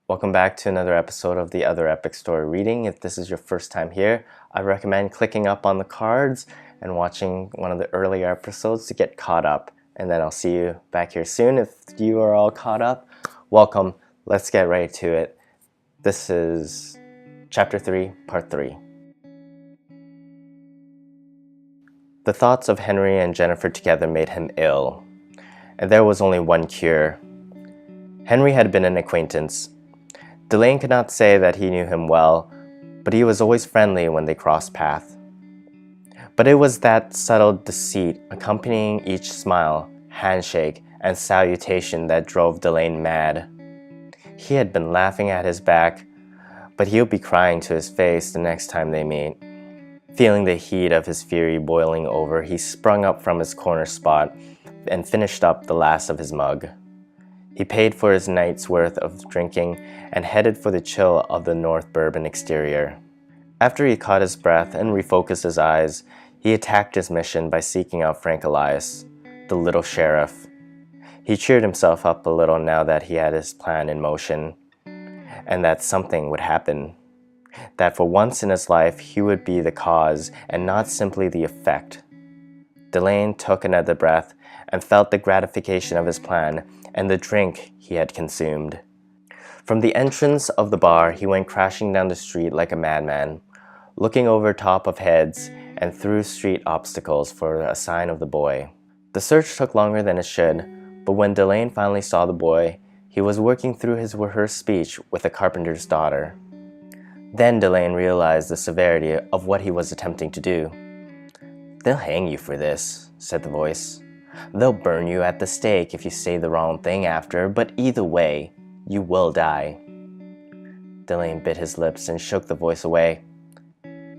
Welcome back to another episode of the Other Epic Story Reading. If this is your first time here, I recommend clicking up on the cards and watching one of the earlier episodes to get caught up. And then I'll see you back here soon. If you are all caught up, welcome. Let's get right to it. This is Chapter 3, Part 3. The thoughts of Henry and Jennifer together made him ill, and there was only one cure. Henry had been an acquaintance. Delaine could not say that he knew him well, but he was always friendly when they crossed paths. But it was that subtle deceit accompanying each smile, handshake, and salutation that drove Delaine mad. He had been laughing at his back, but he'll be crying to his face the next time they meet. Feeling the heat of his fury boiling over, he sprung up from his corner spot and finished up the last of his mug. He paid for his night's worth of drinking and headed for the chill of the North Bourbon exterior. After he caught his breath and refocused his eyes, he attacked his mission by seeking out Frank Elias, the little sheriff. He cheered himself up a little now that he had his plan in motion, and that something would happen. That for once in his life he would be the cause and not simply the effect. Delaine took another breath and felt the gratification of his plan and the drink he had consumed. From the entrance of the bar, he went crashing down the street like a madman, looking over top of heads and through street obstacles for a sign of the boy. The search took longer than it should, but when Delaine finally saw the boy, he was working through his rehearsed speech with a carpenter's daughter. Then Delaine realized the severity of what he was attempting to do. "They'll hang you for this," said the voice. "They'll burn you at the stake if you say the wrong thing after, but either way, you will die." Delaine bit his lips and shook the voice away.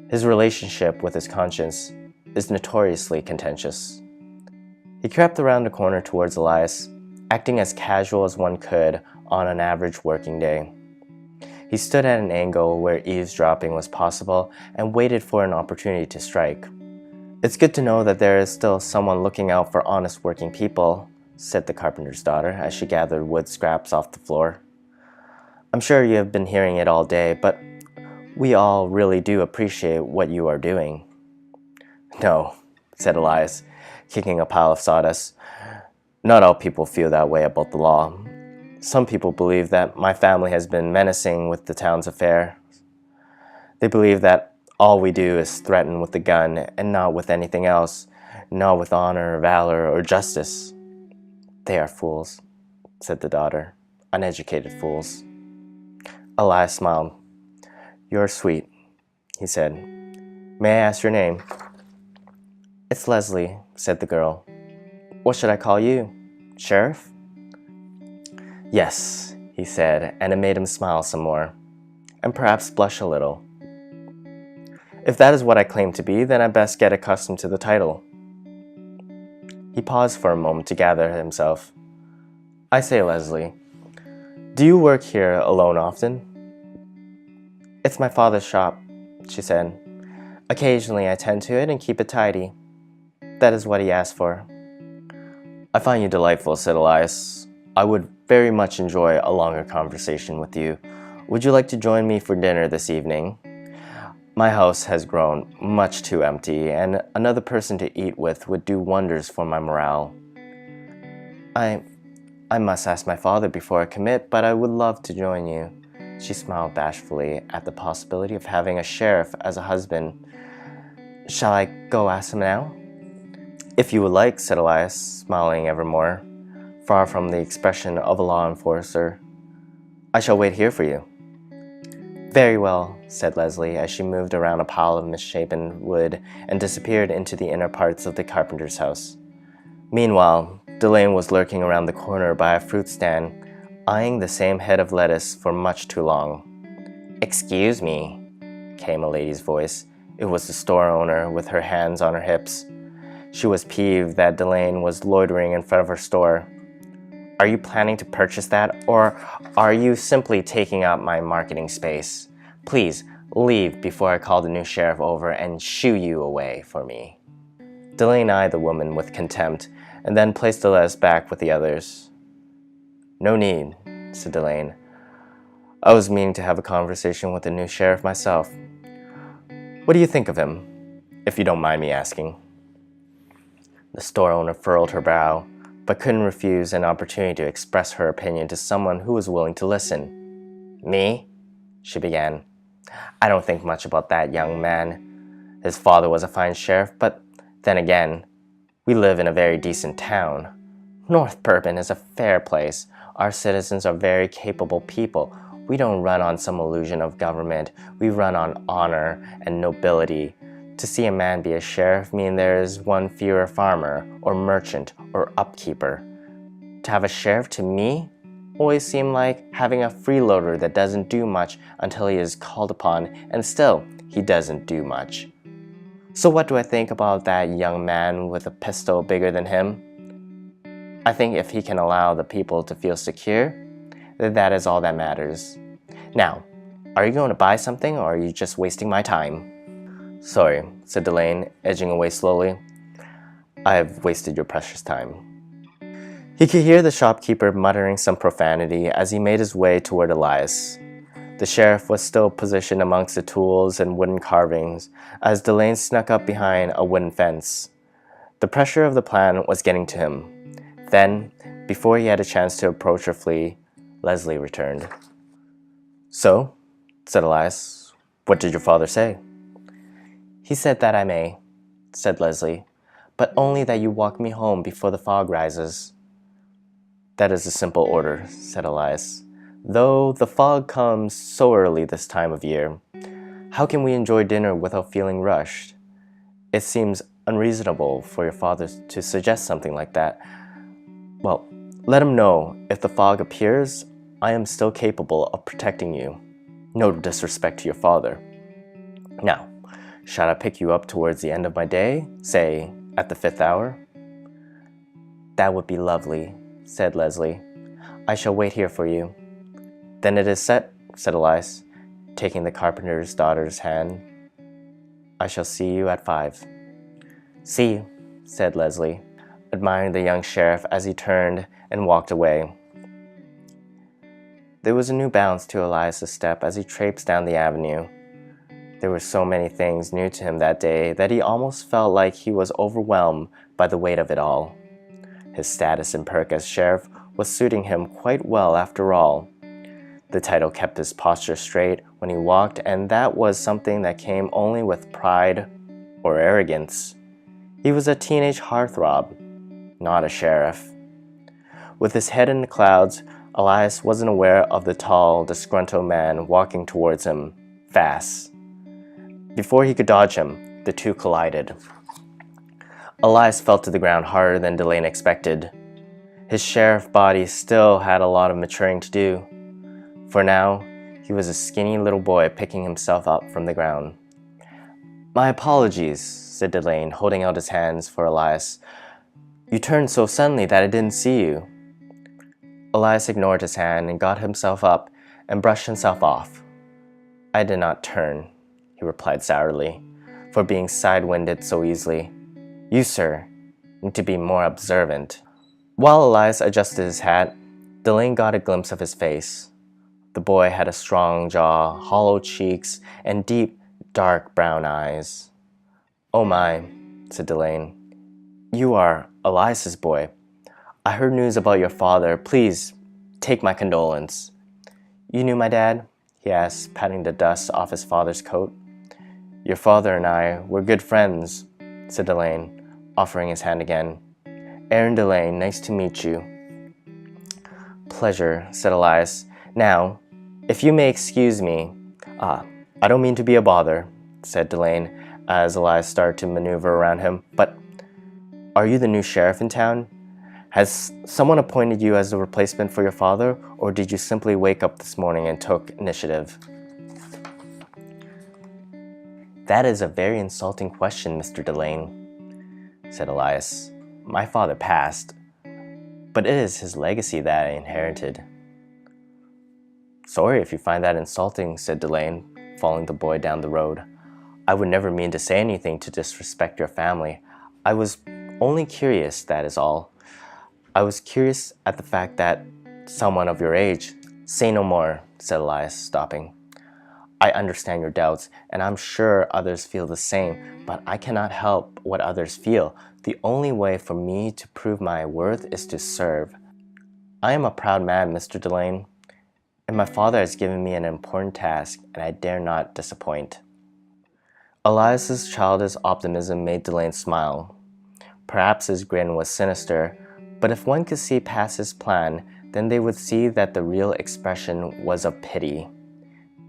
His relationship with his conscience is notoriously contentious. He crept around the corner towards Elias, acting as casual as one could on an average working day. He stood at an angle where eavesdropping was possible and waited for an opportunity to strike. "It's good to know that there is still someone looking out for honest working people," said the carpenter's daughter as she gathered wood scraps off the floor. "I'm sure you have been hearing it all day, but we all really do appreciate what you are doing." "No," said Elias, kicking a pile of sawdust. "Not all people feel that way about the law. Some people believe that my family has been menacing with the town's affairs. They believe that all we do is threaten with the gun and not with anything else, not with honor, valor, or justice." "They are fools," said the daughter. "Uneducated fools." Elias smiled. "You're sweet," he said. "May I ask your name?" "It's Leslie," said the girl. "What should I call you? Sheriff?" "Yes," he said, and it made him smile some more, and perhaps blush a little. "If that is what I claim to be, then I best get accustomed to the title." He paused for a moment to gather himself. "I say, Leslie, do you work here alone often?" "It's my father's shop," she said. "Occasionally I tend to it and keep it tidy. That is what he asked for." "I find you delightful," said Elias. "I would very much enjoy a longer conversation with you. Would you like to join me for dinner this evening? My house has grown much too empty, and another person to eat with would do wonders for my morale." I must ask my father before I commit, but I would love to join you." She smiled bashfully at the possibility of having a sheriff as a husband. "Shall I go ask him now?" "If you would like," said Elias, smiling ever more, far from the expression of a law enforcer. "I shall wait here for you." "Very well," said Leslie as she moved around a pile of misshapen wood and disappeared into the inner parts of the carpenter's house. Meanwhile, Delaine was lurking around the corner by a fruit stand, eyeing the same head of lettuce for much too long. "Excuse me," came a lady's voice. It was the store owner with her hands on her hips. She was peeved that Delaine was loitering in front of her store. "Are you planning to purchase that, or are you simply taking up my marketing space? Please leave before I call the new sheriff over and shoo you away for me." Delaine eyed the woman with contempt and then placed the lettuce back with the others. "No need," said Delaine. I was meaning to have a conversation with the new sheriff myself. What do you think of him, if you don't mind me asking?" The store owner furrowed her brow, but couldn't refuse an opportunity to express her opinion to someone who was willing to listen. "Me?" she began. "I don't think much about that young man. His father was a fine sheriff, but then again, we live in a very decent town. North Bourbon is a fair place. Our citizens are very capable people. We don't run on some illusion of government. We run on honor and nobility. To see a man be a sheriff means there is one fewer farmer or merchant or upkeeper. To have a sheriff to me always seemed like having a freeloader that doesn't do much until he is called upon, and still he doesn't do much. So what do I think about that young man with a pistol bigger than him? I think if he can allow the people to feel secure, then that is all that matters. Now, are you going to buy something, or are you just wasting my time?" "Sorry," said Delaine, edging away slowly. "I have wasted your precious time." He could hear the shopkeeper muttering some profanity as he made his way toward Elias. The sheriff was still positioned amongst the tools and wooden carvings as Delaine snuck up behind a wooden fence. The pressure of the plan was getting to him. Then, before he had a chance to approach or flee, Leslie returned. "So," said Elias, "what did your father say?" "He said that I may," said Leslie, "but only that you walk me home before the fog rises." "That is a simple order," said Elias, "though the fog comes so early this time of year. How can we enjoy dinner without feeling rushed? It seems unreasonable for your father to suggest something like that. Well, let him know if the fog appears, I am still capable of protecting you. No disrespect to your father. Now, shall I pick you up towards the end of my day, say at the 5th hour?" "That would be lovely," said Leslie. "I shall wait here for you." "Then it is set," said Elias, taking the carpenter's daughter's hand. "I shall see you at 5. "See you," said Leslie, admiring the young sheriff as he turned and walked away. There was a new bounce to Elias' step as he traipsed down the avenue. There were so many things new to him that day that he almost felt like he was overwhelmed by the weight of it all. His status and perk as sheriff was suiting him quite well after all. The title kept his posture straight when he walked, and that was something that came only with pride or arrogance. He was a teenage heartthrob, not a sheriff. With his head in the clouds, Elias wasn't aware of the tall, disgruntled man walking towards him, fast. Before he could dodge him, the two collided. Elias fell to the ground harder than Delaine expected. His sheriff body still had a lot of maturing to do. For now, he was a skinny little boy picking himself up from the ground. "My apologies," said Delaine, holding out his hands for Elias. "You turned so suddenly that I didn't see you." Elias ignored his hand and got himself up and brushed himself off. "I did not turn," he replied sourly, "for being side-winded so easily. You, sir, need to be more observant." While Elias adjusted his hat, Delaine got a glimpse of his face. The boy had a strong jaw, hollow cheeks, and deep, dark brown eyes. "Oh my," said Delaine. "You are Elias's boy. I heard news about your father. Please, take my condolence." "You knew my dad?" he asked, patting the dust off his father's coat. "Your father and I were good friends," said Delaine, offering his hand again. "Aaron Delaine, nice to meet you." "Pleasure," said Elias. "Now, if you may excuse me." "I don't mean to be a bother," said Delaine, as Elias started to maneuver around him. "But are you the new sheriff in town? Has someone appointed you as the replacement for your father, or did you simply wake up this morning and took initiative?" "That is a very insulting question, Mr. Delaine," said Elias. "My father passed, but it is his legacy that I inherited." "Sorry if you find that insulting," said Delaine, following the boy down the road. "I would never mean to say anything to disrespect your family. I was only curious, that is all. I was curious at the fact that someone of your age Say no more, said Elias, stopping. I understand your doubts, and I'm sure others feel the same, but I cannot help what others feel. The only way for me to prove my worth is to serve. I am a proud man, Mr. Delaine, and my father has given me an important task, and I dare not disappoint. Elias's childish optimism made Delaine smile. Perhaps his grin was sinister, but if one could see past his plan, then they would see that the real expression was of pity.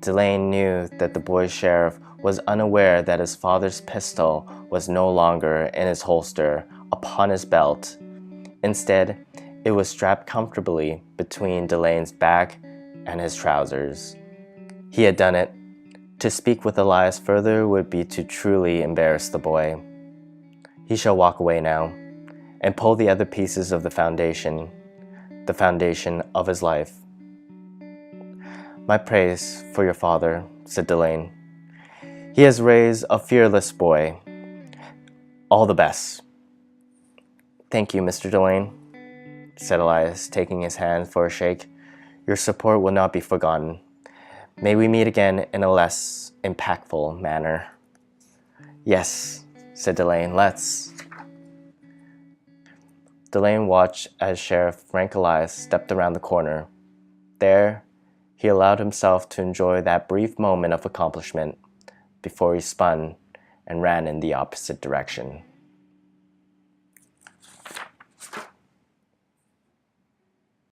Delaine knew that the boy sheriff was unaware that his father's pistol was no longer in his holster upon his belt. Instead, it was strapped comfortably between Delaine's back and his trousers. He had done it. To speak with Elias further would be to truly embarrass the boy. He shall walk away now, and pull the other pieces of the foundation of his life. My praise for your father, said Delaine. He has raised a fearless boy. All the best. Thank you, Mr. Delaine, said Elias, taking his hand for a shake. Your support will not be forgotten. May we meet again in a less impactful manner. Yes, said Delaine, let's. Delaine watched as Sheriff Frank Elias stepped around the corner. There, he allowed himself to enjoy that brief moment of accomplishment before he spun and ran in the opposite direction.